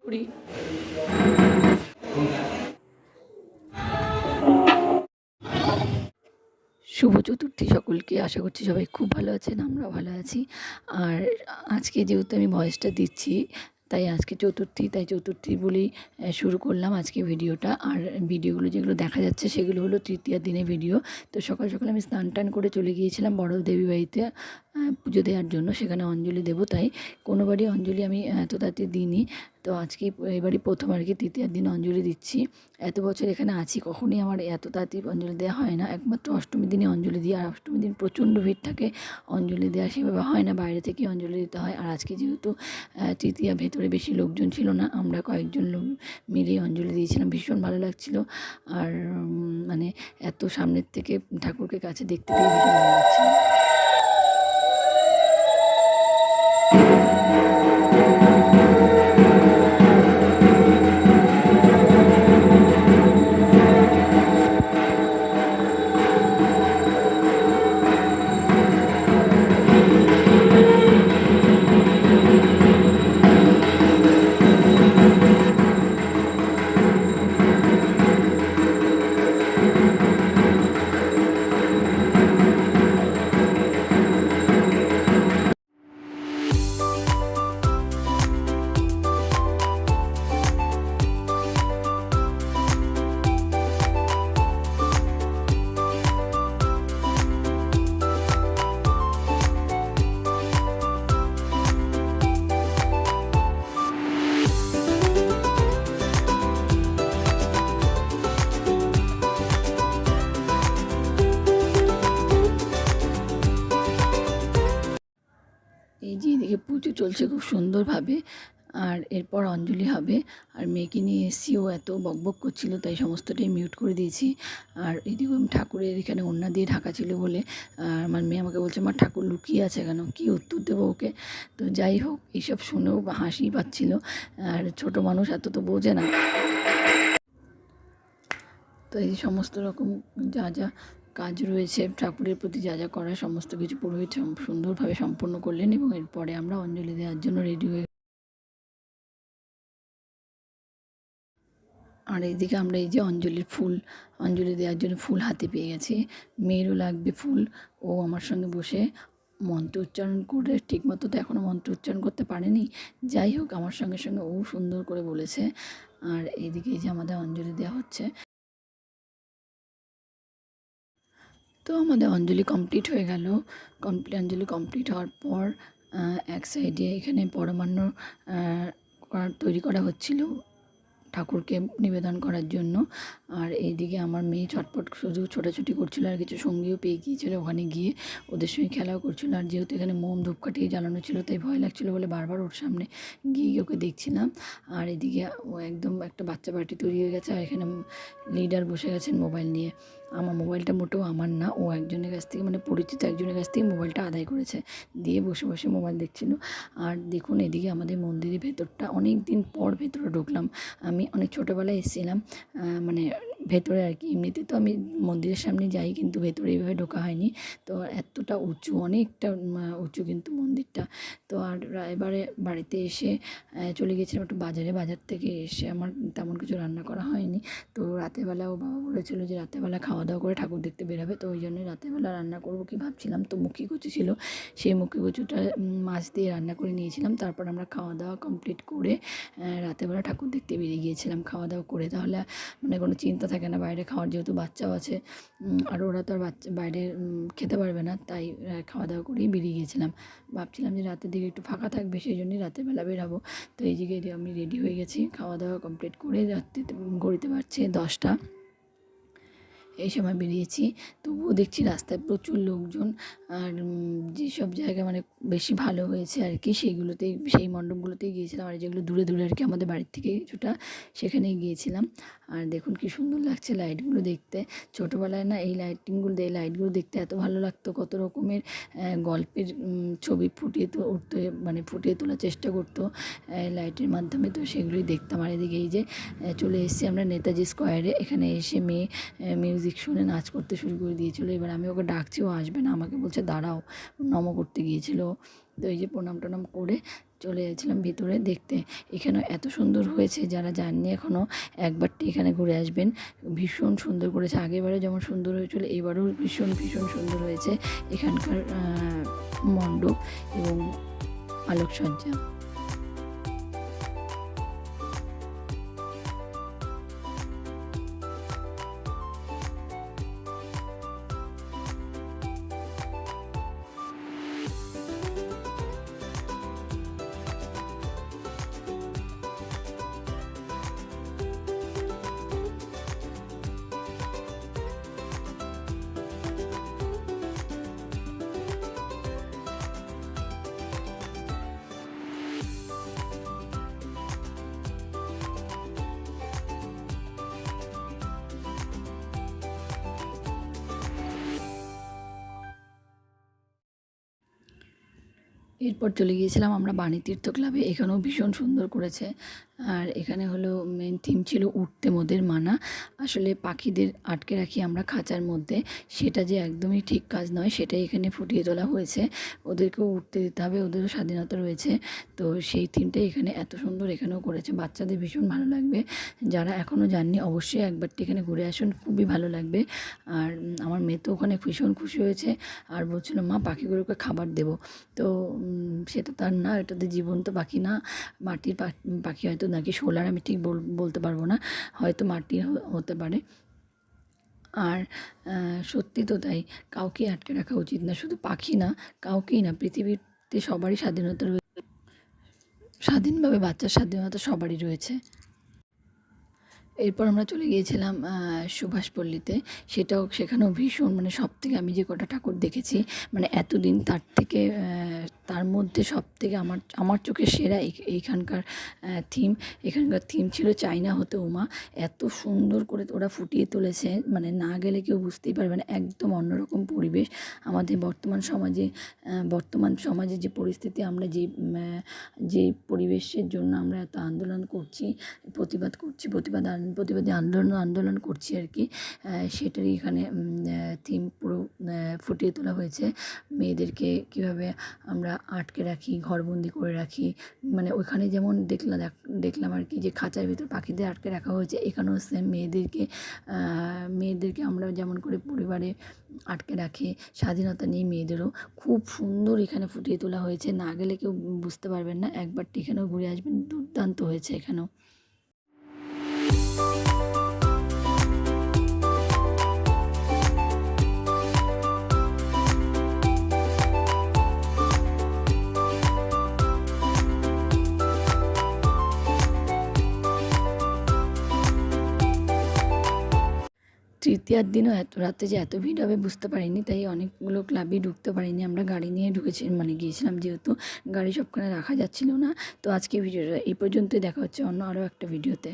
করি। শুভ চতুর্থী সকলকে। আশা করছি সবাই খুব ভালো আছেন, আমরাও ভালো আছি। আর আজকে যেহেতু আমি ভয়েসটা দিচ্ছি, তাই আজকে চতুর্থী, তাই চতুর্থী বলেই শুরু করলাম আজকে ভিডিওটা। আর ভিডিওগুলো যেগুলো দেখা যাচ্ছে সেগুলো হলো তৃতীয়ার দিনের ভিডিও। তো সকাল সকাল আমি স্নান টান করে চলে গিয়েছিলাম বড় দেবী বাড়িতে পুজো দেওয়ার জন্য, সেখানে অঞ্জলি দেবো। তাই কোনোবারই অঞ্জলি আমি এত তাড়াতাড়ি দিইনি, তো আজকে এবারই প্রথম আর কি তৃতীয়ার দিন অঞ্জলি দিচ্ছি। এত বছর এখানে আছি, কখনই আমার এত তাড়াতাড়ি অঞ্জলি দেওয়া হয় না। একমাত্র অষ্টমীর দিনে অঞ্জলি দিই, আর অষ্টমীর দিন প্রচণ্ড ভিড় থাকে, অঞ্জলি দেওয়া সেভাবে হয় না, বাইরে থেকেই অঞ্জলি দিতে হয়। আর আজকে যেহেতু তৃতীয়া, ভেতরে বেশি লোকজন ছিল না, আমরা কয়েকজন লোক মিলেই অঞ্জলি দিয়েছিলাম। ভীষণ ভালো লাগছিল। আর মানে এত সামনের থেকে ঠাকুরকে কাছে দেখতে পেয়ে ভীষণ ভালো লাগছিল। এই যে এদিকে পুজো চলছে খুব সুন্দরভাবে, আর এরপর অঞ্জলি হবে। আর মেয়েকে নিয়ে এসেছি, ও এত বকবক করছিল, তাই সমস্তটাই মিউট করে দিয়েছি। আর এদিকে আমি ঠাকুরের এখানে ওড়না দিয়ে ঢাকা ছিল বলে আমার মেয়ে আমাকে বলছে, মা ঠাকুর লুকিয়ে আছে কেন, কী উত্তর দেবো ওকে। তো যাই হোক, এইসব শুনেও হাসি পাচ্ছিল। আর ছোটো মানুষ এত তো বোঝে না। তো এই সমস্ত রকম যা যা কাজ রয়েছে ঠাকুরের প্রতি, যা যা করা, সমস্ত কিছু পুরোহিত সুন্দরভাবে সম্পন্ন করলেন, এবং এরপরে আমরা অঞ্জলি দেওয়ার জন্য রেডি হয়ে। আর এইদিকে আমরা এই যে অঞ্জলি দেওয়ার জন্য ফুল হাতে পেয়ে গেছি। মেয়েরও লাগবে ফুল। ও আমার সঙ্গে বসে মন্ত্র উচ্চারণ করে, ঠিকমতো তো এখনও মন্ত্র উচ্চারণ করতে পারেনি, যাই হোক আমার সঙ্গে সঙ্গে ও সুন্দর করে বলেছে। আর এইদিকে এই যে আমাদের অঞ্জলি দেওয়া হচ্ছে। তো আমাদের অঞ্জলি কমপ্লিট হয়ে গেল। অঞ্জলি কমপ্লিট হওয়ার পর এক সাইডে এখানে পরমান্ন তৈরি করা হচ্ছিল ঠাকুরকে নিবেদন করার জন্য। আর এইদিকে আমার মেয়ে ছটপট শুধু ছোটাছুটি করছিল, আর কিছু সঙ্গীও পেয়ে গিয়েছিল, ওখানে গিয়ে ওদের সঙ্গে খেলাও করছিল। আর যেহেতু এখানে মোম ধূপকাঠি জ্বালানো ছিল, তাই ভয় লাগছিলো বলে বারবার ওর সামনে গিয়ে ওকে দেখছিলাম। আর এদিকে ও একদম একটা বাচ্চা পার্টি তৈরি হয়ে গেছে। আর এখানে লিডার বসে গেছেন মোবাইল নিয়ে। আমার মোবাইলটা মোটেও আমার না, ও একজনের কাছ থেকে, মানে পরিচিত একজনের কাছ থেকে মোবাইলটা আদায় করেছে, দিয়ে বসে বসে মোবাইল দেখছিল। আর দেখুন এদিকে আমাদের মন্দিরের ভেতরটা, অনেক দিন পর ভেতরে ঢুকলাম। আমি অনেক ছোটোবেলায় এসেছিলাম, মানে ভেতরে আর কি। এমনিতে তো আমি মন্দিরের সামনে যাই, কিন্তু ভেতরে এইভাবে ঢোকা হয়নি। তো এতটা উঁচু, অনেকটা উঁচু কিন্তু মন্দিরটা। তো আর এবারে বাড়িতে এসে চলে গেছিলাম একটু বাজারে। বাজার থেকে এসে আমার তেমন কিছু রান্না করা হয়নি। তো রাতেরবেলা ও বাবা বলেছিল যে রাতেরবেলা খাওয়া দাওয়া করে ঠাকুর দেখতে বেরোবে, তো ওই জন্যই রাতেরবেলা রান্না করবো কি ভাবছিলাম। তো মুখি কচু ছিল, সেই মুখি কচুটা মাছ দিয়ে রান্না করে নিয়েছিলাম। তারপর আমরা খাওয়া দাওয়া কমপ্লিট করে রাতেরবেলা ঠাকুর দেখতে বেরিয়ে গিয়েছিলাম খাওয়া দাওয়া করে। তাহলে মানে কোনো চিন্তা থাকে না বাইরে খাওয়ার, যেহেতু বাচ্চাও আছে, আর ওরা তো আর বাইরে খেতে পারবে না, তাই খাওয়া দাওয়া করেই বেরিয়ে গিয়েছিলাম। ভাবছিলাম যে রাতের দিকে একটু ফাঁকা থাকবে, সেই জন্যই রাতেরবেলা বেরাবো। তো এই দিকে আমি রেডি হয়ে গেছি, খাওয়া দাওয়া কমপ্লিট করে রাত্রিতে ঘড়িতে পারছে 10টা, এই সময় বেরিয়েছি। তবুও দেখছি রাস্তায় প্রচুর লোকজন। আর যেসব জায়গা মানে বেশি ভালো হয়েছে আর কি, সেইগুলোতেই, সেই মণ্ডপগুলোতেই গিয়েছিলাম। আর যেগুলো দূরে দূরে আর কি আমাদের বাড়ির থেকে কিছুটা, সেখানেই গিয়েছিলাম। আর দেখুন কি সুন্দর লাগছে লাইটগুলো দেখতে। ছোটোবেলায় না এই লাইটগুলো দেখতে এত ভালো লাগতো, কত রকমের গল্পের ছবি ফুটিয়ে তোলার চেষ্টা করতো লাইটের মাধ্যমে। তো সেগুলোই দেখতাম। আর এদিকে এই যে চলে এসেছি আমরা নেতাজি স্কোয়ারে। এখানে এসে মেয়ে মিউজিক শুনে নাচ করতে শুরু করে দিয়েছিলো। এবার আমি ওকে ডাকছি, ও আসবে না, আমাকে বলছে দাঁড়াও, নম করতে গিয়েছিলো। তো এই যে প্রণাম টনাম করে চলে যাচ্ছিলাম ভিতরে দেখতে। এখানে এত সুন্দর হয়েছে, যারা যাননি এখনও একবারটি এখানে ঘুরে আসবেন। ভীষণ সুন্দর করেছে, আগেরবারে যেমন সুন্দর হয়েছিল এবারও ভীষণ ভীষণ সুন্দর হয়েছে এখানকার মণ্ডপ এবং আলোকসজ্জা। এরপর চলে গিয়েছিলাম আমরা বাণীতীর্থ ক্লাবে, এখানেও ভীষণ সুন্দর করেছে। আর এখানে হলো মেন থিম ছিল উঠতে মোদের মানা। আসলে পাখিদের আটকে রাখি আমরা খাঁচার মধ্যে, সেটা যে একদমই ঠিক কাজ নয়, সেটাই এখানে ফুটিয়ে তোলা হয়েছে। ওদেরকেও উঠতে দিতে হবে, ওদেরও স্বাধীনতা রয়েছে। তো সেই থিমটাই এখানে এত সুন্দর এখানেও করেছে, বাচ্চাদের ভীষণ ভালো লাগবে। যারা এখনও যাননি অবশ্যই একবারটি এখানে ঘুরে আসুন, খুবই ভালো লাগবে। আর আমার মেয়ে তো ওখানে ভীষণ খুশি হয়েছে, আর বলছিল মা পাখিগুলোকে খাবার দেবো। তো সেটা তার না, এটাতে জীবন্ত পাখি না, মাটির পাখি হয়তো নাকি সোলার, আমি ঠিক বলতে পারবো না, হয়তো মাটির হতে পারে। আর সত্যি তো তাই, কাউকে আটকে রাখা উচিত না, শুধু পাখি না, কাউকেই না, পৃথিবীতে সবারই স্বাধীনতা রয়েছে, স্বাধীনভাবে বাচ্চার স্বাধীনতা সবারই রয়েছে। এরপর আমরা চলে গিয়েছিলাম সুভাষপল্লীতে, সেখানেও ভীষণ মানে সবথেকে আমি যে কটা ঠাকুর দেখেছি, মানে এতদিন তার থেকে তার মধ্যে সবথেকে আমার চোখে সেরা এইখানকার এখানকার থিম ছিল চায়না হতে উমা। এত সুন্দর করে ওরা ফুটিয়ে তুলেছে, মানে না গেলে কেউ বুঝতেই পারবে না, একদম অন্যরকম পরিবেশ। আমাদের বর্তমান সমাজে যে পরিস্থিতি, আমরা যে পরিবেশের জন্য আমরা এত আন্দোলন করছি, প্রতিবাদী আন্দোলন করছি আর কি, সেটারই এখানে থিম পুরো ফুটিয়ে তোলা হয়েছে। মেয়েদেরকে কীভাবে আমরা আটকে রাখি, ঘরবন্দি করে রাখি, মানে ওইখানে যেমন দেখলাম আর কি, যে খাঁচার ভিতর পাখিদের আটকে রাখা হয়েছে, এখানেও সেম মেয়েদেরকে আমরা যেমন করে পরিবারে আটকে রাখি, স্বাধীনতা নেই মেয়েদেরও, খুব সুন্দর এখানে ফুটিয়ে তোলা হয়েছে। না গেলে কেউ বুঝতে পারবেন না, একবারটি এখানেও ঘুরে আসবেন, দুর্দান্ত হয়েছে এখানেও। তৃতীয়ার দিনও এত রাতে যে এত ভিড় হবে বুঝতে পারিনি, তাই অনেকগুলো ক্লাবই ঢুকতে পারিনি, আমরা গাড়ি নিয়ে মানে গিয়েছিলাম, যেহেতু গাড়ি সবখানে রাখা যাচ্ছিল না। তো আজকে ভিডিওটা এই পর্যন্তই, দেখা হচ্ছে অন্য আরও একটা ভিডিওতে।